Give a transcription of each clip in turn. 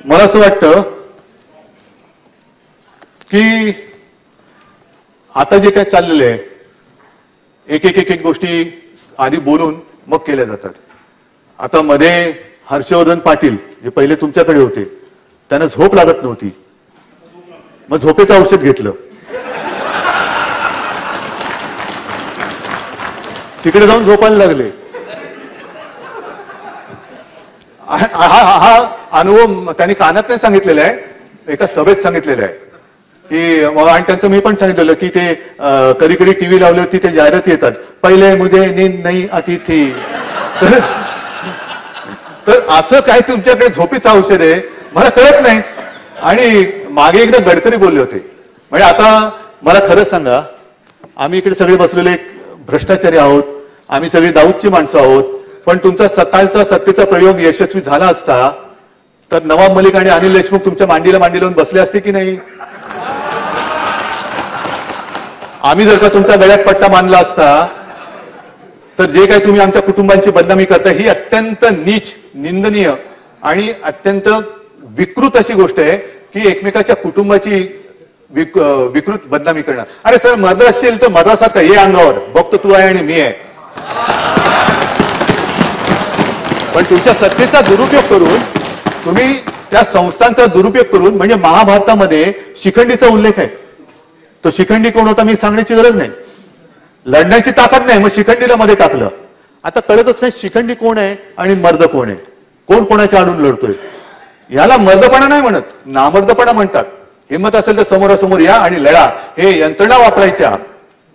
मला असं वाटतं की आता जे काय चाललेलं आहे, एक एक एक एक गोष्टी आधी बोलून मग केल्या जातात. आता मध्ये हर्षवर्धन पाटील जे पहिले तुमच्याकडे होते, त्यांना झोप लागत नव्हती, मग झोपेचं औषध घेतलं, तिकडे जाऊन झोपायला लागले. हा अनुभव त्यांनी कानात नाही सांगितलेला आहे, एका सभेत सांगितलेला आहे की, आणि त्यांचं मी पण सांगितलेलं की ते कधी कधी टीव्ही लावल्यावरती ते जाहिरात येतात, पहिले मुझे नींद नहीं आती थी. तर असं काय तुमच्याकडे झोपेचं औषध आहे मला कळत नाही. आणि मागे एकदा गडकरी बोलले होते, म्हणजे आता मला खरं सांगा, आम्ही इकडे सगळे बसलेले भ्रष्टाचारी आहोत, आम्ही सगळी दाऊदची माणसं आहोत, पण तुमचा सकाळचा सत्तेचा प्रयोग यशस्वी झाला असता तर नवाब मलिक आणि अनिल देशमुख तुमच्या मांडीला मांडी लावून बसले असते की नाही? आम्ही जर का तुमचा गळ्यात पट्टा मानला असता तर जे काही तुम्ही आमच्या कुटुंबांची बदनामी करता ही अत्यंत नीच, निंदनीय आणि अत्यंत विकृत अशी गोष्ट आहे की एकमेकाच्या कुटुंबाची विकृत बदनामी करणं. अरे सर, मर्द असेल तर मर्दासारखं ये अंगावर, बघतो तू आहे आणि मी आहे. पण तुमच्या सत्तेचा दुरुपयोग करून, तुम्ही त्या संस्थांचा दुरुपयोग करून, म्हणजे महाभारतामध्ये शिखंडीचा उल्लेख आहे, तो शिखंडी कोण होता मी सांगण्याची गरज नाही, लढण्याची ताकद नाही, मग शिखंडीला मध्ये टाकलं. आता कळतच नाही शिखंडी कोण आहे आणि मर्द कोण आहे, कोण कोणाच्या आडून लढतोय. याला मर्दपणा नाही म्हणत, नामर्दपणा म्हणतात. हिंमत असेल तर समोरासमोर या आणि लढा. हे यंत्रणा वापरायच्या,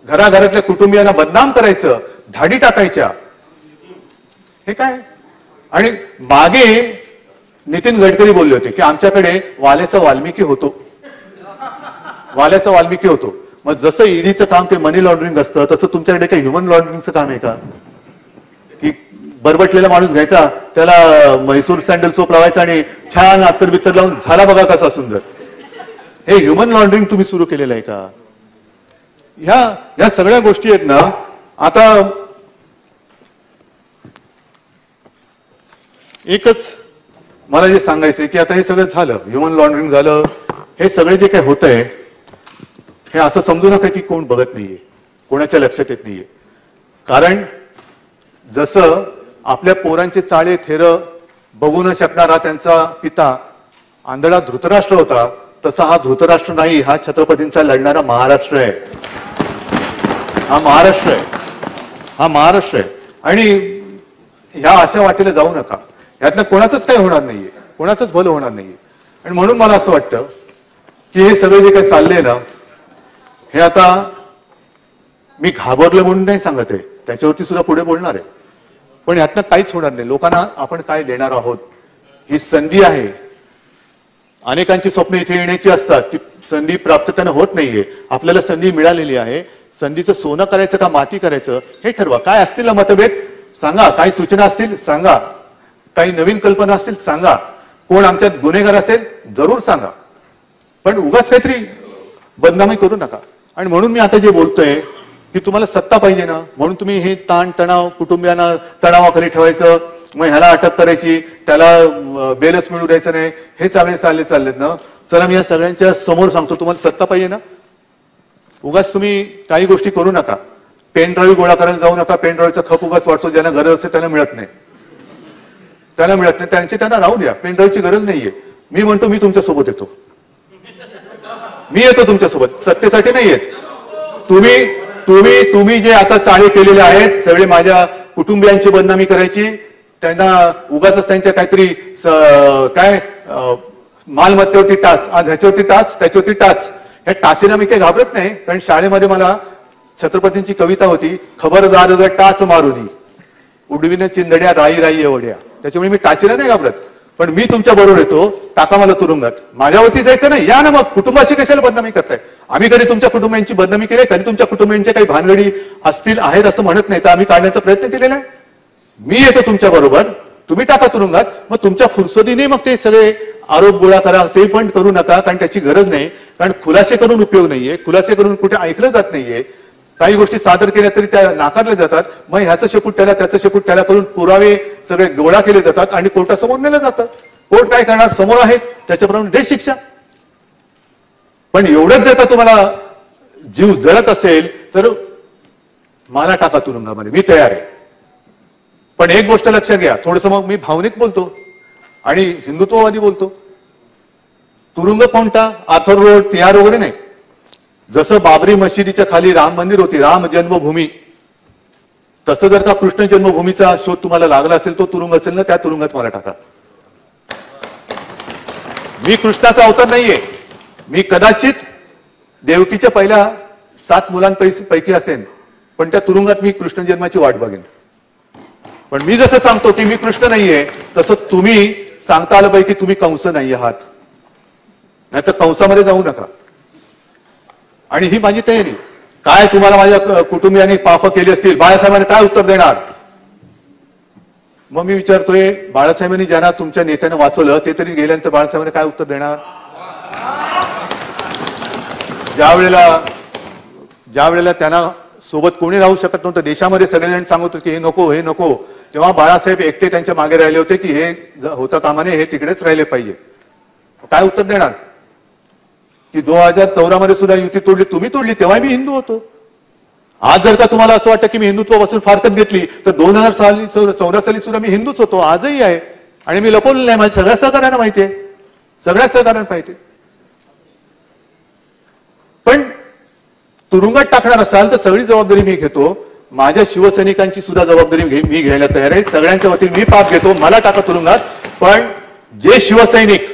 घराघरातल्या कुटुंबियांना बदनाम करायचं, धाडी टाकायच्या, हे काय? आणि मागे नितीन गडकरी बोलले होते की आमच्याकडे वाल्याचा वाल्मिकी होतो, वाल्याचा वाल्मिकी होतो. मग जसं ईडीचं काम ते मनी लॉन्ड्रिंग असतं, तसं तुमच्याकडे काही ह्युमन लॉन्ड्रिंगचं काम आहे का? की बरबटलेला माणूस घ्यायचा, त्याला म्हैसूर सँडल सोप लावायचा आणि छान अत्तर बित्तर लावून झाला बघा कसा सुंदर. हे ह्युमन लॉन्ड्रिंग तुम्ही सुरू केलेलं आहे का? ह्या सगळ्या गोष्टी आहेत ना. आता एकच मला जे सांगायचंय की आता हे सगळं झालं, ह्युमन लॉन्ड्रिंग झालं, हे सगळे जे काही होतंय हे असं समजू नका की कोण बघत नाहीये, कोणाच्या लक्षात येत नाहीये. कारण जसं आपल्या पोरांचे चाळे थेर बघू न शकणारा त्यांचा पिता आंधळा धृतराष्ट्र होता, तसा हा धृतराष्ट्र नाही, हा छत्रपतींचा लढणारा महाराष्ट्र आहे. हा महाराष्ट्र आहे, हा महाराष्ट्र आहे. आणि ह्या अशा वाटेला जाऊ नका, यातनं कोणाचंच काही होणार नाहीये, कोणाचंच भलं होणार नाहीये. आणि म्हणून मला असं वाटतं की हे सगळे जे काही चाललंय ना, हे आता मी घाबरलं म्हणून नाही सांगत आहे, त्याच्यावरती सुद्धा पुढे बोलणार आहे. पण यातनं काहीच होणार नाही. लोकांना आपण काय देणार आहोत, ही संधी आहे. अनेकांची स्वप्न इथे येण्याची असतात, ती संधी प्राप्त त्यांना होत नाहीये. आपल्याला संधी मिळालेली आहे. संधीचं सोनं करायचं का माती करायचं हे ठरवा. काय असतील ना मतभेद सांगा, काही सूचना असतील सांगा, काही नवीन कल्पना असतील सांगा, कोण आमच्यात गुन्हेगार असेल जरूर सांगा, पण उगाच काहीतरी बदनामी करू नका. आणि म्हणून मी आता जे बोलतोय की तुम्हाला सत्ता पाहिजे ना, म्हणून तुम्ही हे ताण तणाव कुटुंबियांना तणावाखाली ठेवायचं, मग ह्याला अटक करायची, त्याला बेलच मिळू द्यायचं नाही, हे सगळे चाललेत ना. चला मी या सगळ्यांच्या समोर सांगतो, तुम्हाला सत्ता पाहिजे ना, उगाच तुम्ही काही गोष्टी करू नका. पेन ड्राईव्ह गोळा करायला जाऊ नका. पेन ड्राईव्हचा खप उगाच वाटतो, ज्यांना गरज असते त्यांना मिळत नाही, त्यांना मिळत नाही, त्यांना राहू द्या. पेन ड्राईव्हची गरज नाहीये. मी म्हणतो मी तुमच्या सोबत येतो, मी येतो तुमच्यासोबत, सत्तेसाठी नाही येत. तुम्ही जे आता चाळे केलेले आहेत सगळे माझ्या कुटुंबियांची बदनामी करायची, त्यांना उगाच त्यांच्या काहीतरी काय मालमत्तेवरती टाच, आज ह्याच्यावरती टाच त्याच्यावरती टाच, ह्या टाचेला मी काही घाबरत नाही. कारण शाळेमध्ये मला छत्रपतींची कविता होती, खबरदार जर टाच मारुनी उडविन चिंधड्या राई राई एवढ्या. त्याच्यामुळे मी टाचेला नाही घाबरत. पण मी तुमच्या बरोबर येतो, टाका मला तुरुंगात, माझ्यावरती जायचं नाही. या ना मग, कुटुंबाशी कशाला बदनामी करताय? आम्ही कधी तुमच्या कुटुंबियांची बदनामी केली, कधी तुमच्या कुटुंबियांच्या काही भानगडी असतील आहेत असं म्हणत नाही, तर आम्ही काढण्याचा प्रयत्न केलेला आहे. मी येतो तुमच्या बरोबर, तुम्ही टाका तुरुंगात, मग तुमच्या फुरसतीने मग ते सगळे आरोप गोळा करा, ते पण करू नका, कारण त्याची गरज नाही. कारण खुलासे करून उपयोग नाहीये, खुलासे करून कुठे ऐकलं जात नाहीये. काही गोष्टी सादर केल्या तरी त्या नाकारल्या जातात. मग ह्याचं शेपूट त्याला, त्याचं शेपूट त्याला करून पुरावे सगळे गोळा केले जातात आणि कोर्टासमोर नेले जातात. कोर्ट काय करणार, समोर आहे त्याच्याप्रमाणे दे शिक्षा. पण एवढंच जर का तुम्हाला जीव जळत असेल तर मला टाका तुरुंगामध्ये, मी तयार आहे. पण एक गोष्ट लक्षात घ्या, थोडंसं मग मी भावनिक बोलतो आणि हिंदुत्ववादी बोलतो. तुरुंग कोणता, आर्थर रोड, तिहार वगैरे नाही. जसं बाबरी मशिदीच्या खाली राम मंदिर होती, राम जन्मभूमी, तसं जर का कृष्ण जन्मभूमीचा शोध तुम्हाला लागला असेल, तो तुरुंग असेल ना, त्या तुरुंगात मला टाका. मी कृष्णाचा अवतार नाहीये, मी कदाचित देवकीच्या पहिल्या 7 मुलांपैकी असेन, पण त्या तुरुंगात मी कृष्ण जन्माची वाट बघेन. पण मी जसं सांगतो की मी कृष्ण नाहीये, तसं तुम्ही सांगता आलं पाहिजे की तुम्ही कंस नाही आहात, नाही तर कंसामध्ये जाऊ नका. आणि ही माझी तयारी. काय तुम्हाला माझ्या कुटुंबियांनी पाप केली असतील, बाळासाहेबांनी काय उत्तर देणार? मग मी विचारतोय, बाळासाहेबांनी ज्यांना तुमच्या नेत्यानं वाचवलं ते तरी गेल्यानंतर बाळासाहेबांनी काय उत्तर देणार? ज्या वेळेला त्यांना सोबत कोणी राहू शकत नव्हतं, देशामध्ये सगळेजण सांगत होते की हे नको हे नको, तेव्हा बाळासाहेब एकटे त्यांच्या मागे राहिले होते की हे होता कामा नये, हे तिकडेच राहिले पाहिजे. काय उत्तर देणार? की 2014 मध्ये सुद्धा युती तोडली, तुम्ही तोडली, तेव्हा मी हिंदू होतो. आज जर का तुम्हाला असं वाटतं की मी हिंदुत्वापासून फारकत घेतली, तर 2014 साली सुद्धा मी हिंदूच होतो, आजही आहे. आणि मी लपवलेलं नाही, माझ्या सगळ्या सहकार्यांना माहितीये, सगळ्या सहकार्यांना माहितीये. पण तुरुंगात टाकणार असाल तर सगळी जबाबदारी मी घेतो. माझ्या शिवसैनिकांची सुद्धा जबाबदारी मी घ्यायला तयार आहे. सगळ्यांच्या वतीने मी पाप घेतो, मला टाका तुरुंगात. पण जे शिवसैनिक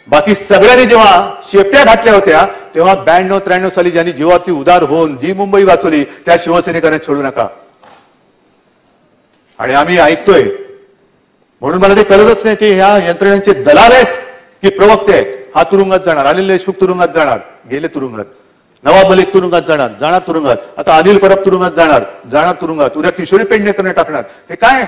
बाकी सगळ्यांनी जेव्हा शेपट्या घातल्या होत्या, तेव्हा 92-93 साली ज्यांनी जीवावरती उदार होऊन जी मुंबई वाचवली, त्या शिवसैनिकांना सोडू नका. आणि आम्ही ऐकतोय म्हणून मला ते कळतच नाही की ह्या यंत्रणेचे दलाल आहेत की प्रवक्ते आहेत. हा तुरुंगात जाणार, अनिल देशमुख तुरुंगात जाणार, गेले तुरुंगात. नवाब मलिक तुरुंगात जाणार तुरुंगात. आता अनिल परब तुरुंगात जाणार तुरुंगात. उद्या किशोरी पेडणेकरने टाकणार. हे काय?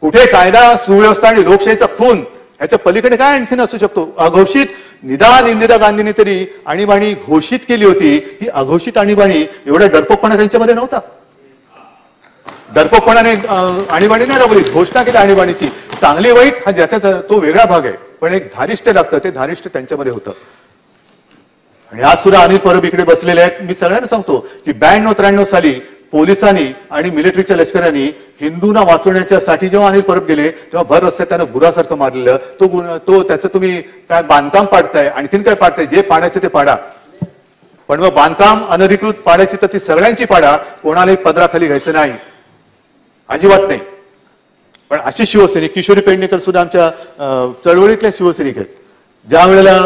कुठे कायदा सुव्यवस्था आणि लोकशाहीचा खून, ह्याच्या पलीकडे काय आणखीन असू शकतो? अघोषित निदान इंदिरा गांधींनी तरी आणीबाणी घोषित केली होती. ही अघोषित आणीबाणी, एवढा डरपोकपणा त्यांच्यामध्ये नव्हता. डरपोकपणाने आणीबाणी नाही राबवली, घोषणा केली आणीबाणीची. चांगली वाईट हा ज्याचा तो वेगळा भाग आहे, पण एक धारिष्ट लागतं, ते धारिष्ट त्यांच्यामध्ये होतं. आणि आज सुद्धा अनिल परब इकडे बसलेले आहेत. मी सगळ्यांना सांगतो की 92-93 साली पोलिसांनी आणि मिलिटरीच्या लष्करांनी हिंदूंना वाचवण्यासाठी जेव्हा अनिल परब गेले, तेव्हा भर रस्त्यात त्यानं गुरासारखं मारलेलं. तो त्याचं तुम्ही काय बांधकाम पाडताय, आणखीन काय पाडताय, जे पाडायचं ते पाडा. पण मग बांधकाम अनधिकृत पाडायची तर ती सगळ्यांची पाडा, कोणालाही पदराखाली घ्यायचं नाही, अजिबात नाही. पण अशी शिवसैनिक, किशोरी पेडणेकर सुद्धा आमच्या चळवळीतल्या शिवसैनिक आहेत. ज्या वेळेला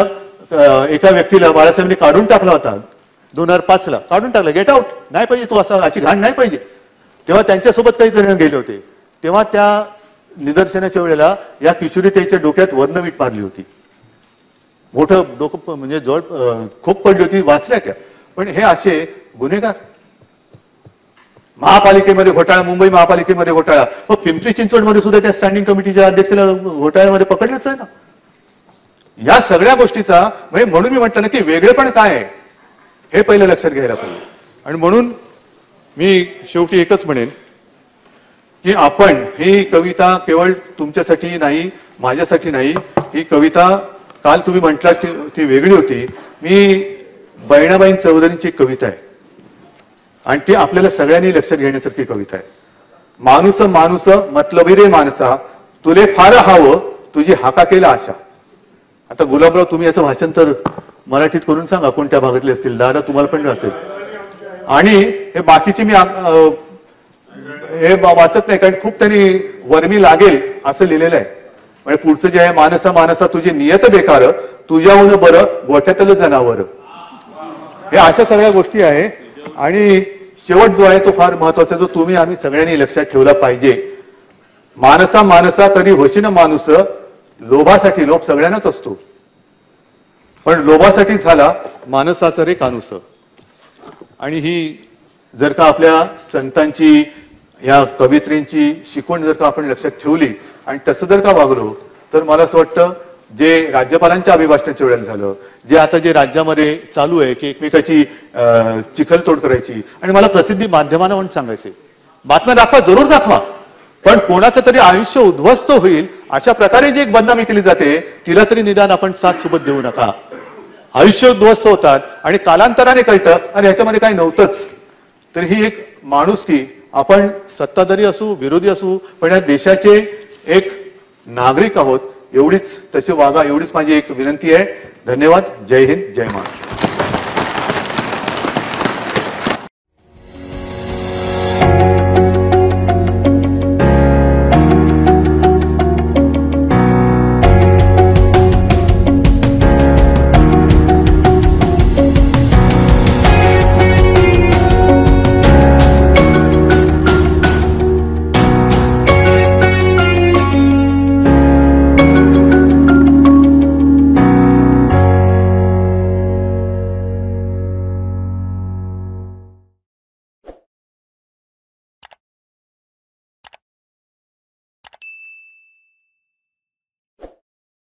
एका व्यक्तीला बाळासाहेबांनी काढून टाकला होता 2005ला, काढून टाकला, गेट आउट, नाही पाहिजे तू, असं अशी घाण नाही पाहिजे, तेव्हा त्यांच्यासोबत काही जण गेले होते. तेव्हा त्या निदर्शनाच्या वेळेला या किशोरीताईच्या डोक्यात वर्णवीट मारली होती. मोठं डोकं म्हणजे जवळ खूप पडली होती, वाचल्या त्या. पण हे असे गुन्हेगार, महापालिकेमध्ये घोटाळा, मुंबई महापालिकेमध्ये घोटाळा, मग पिंपरी चिंचवडमध्ये सुद्धा त्या स्टँडिंग कमिटीच्या अध्यक्षाला घोटाळ्यामध्ये पकडलंच आहे ना. या सगळ्या गोष्टीचा म्हणजे म्हणून मी म्हटलं ना की वेगळेपण काय आहे हे पहिलं लक्षात घ्यायला पाहिजे. आणि म्हणून मी शेवटी एकच म्हणेन की आपण ही कविता केवळ तुमच्यासाठी नाही, माझ्यासाठी नाही. ही कविता काल तुम्ही म्हटलात ती वेगळी होती. मी बहिणाबाई चौधरींची कविता आहे आणि ती आपल्याला सगळ्यांनी लक्षात घेण्यासारखी कविता आहे. माणूस माणूस मतलबी रे माणसा, तुले फार हवं तुझी हाकाकेला आशा. आता गुलाबराव, तुम्ही याचं भाषांतर मराठीत करून सांगा, कोणत्या भागातले असतील, दादा तुम्हाला पण असेल. आणि हे बाकीची मी हे वाचत नाही, कारण खूप त्यांनी वर्मी लागेल असं लिहिलेलं आहे. म्हणजे पुढचं जे आहे, मानसा मानसा तुझी नियत बेकार, तुझ्याहून बरं गोठ्यातलं जनावर. हे अशा सगळ्या गोष्टी आहे. आणि शेवट जो आहे तो फार महत्वाचा, जो तुम्ही आम्ही सगळ्यांनी लक्षात ठेवला पाहिजे. मानसा मानसा कधी होशीन माणूस, लोभासाठी, लोभ सगळ्यांनाच असतो, पण लोभासाठी झाला मानसाचा रे कानूस. आणि ही जर का आपल्या संतांची, या कवित्रींची शिकवण जर का आपण लक्षात ठेवली आणि तसं जर का वागलो, तर मला असं वाटतं जे राज्यपालांच्या अभिभाषणाच्या वेळेला झालं, जे आता जे राज्यामध्ये चालू आहे की एकमेकाची चिखलतोड करायची. आणि मला प्रसिद्धी माध्यमांना म्हणून सांगायचे, बातम्या दाखवा, जरूर दाखवा, पण कोणाचं तरी आयुष्य उद्ध्वस्त होईल अशा प्रकारे जी एक बदनामी केली जाते तिला तरी निदान आपण साथ सोबत देऊ नका. आयुष्य उद्ध्वस्त होतात आणि कालांतराने कळतं आणि ह्याच्यामध्ये काही नव्हतंच. तर ही एक माणुसकी, आपण सत्ताधारी असू विरोधी असू पण या देशाचे एक नागरिक आहोत, एवढीच तसे वागा, एवढीच माझी एक विनंती आहे. धन्यवाद. जय हिंद, जय महाराष्ट्र.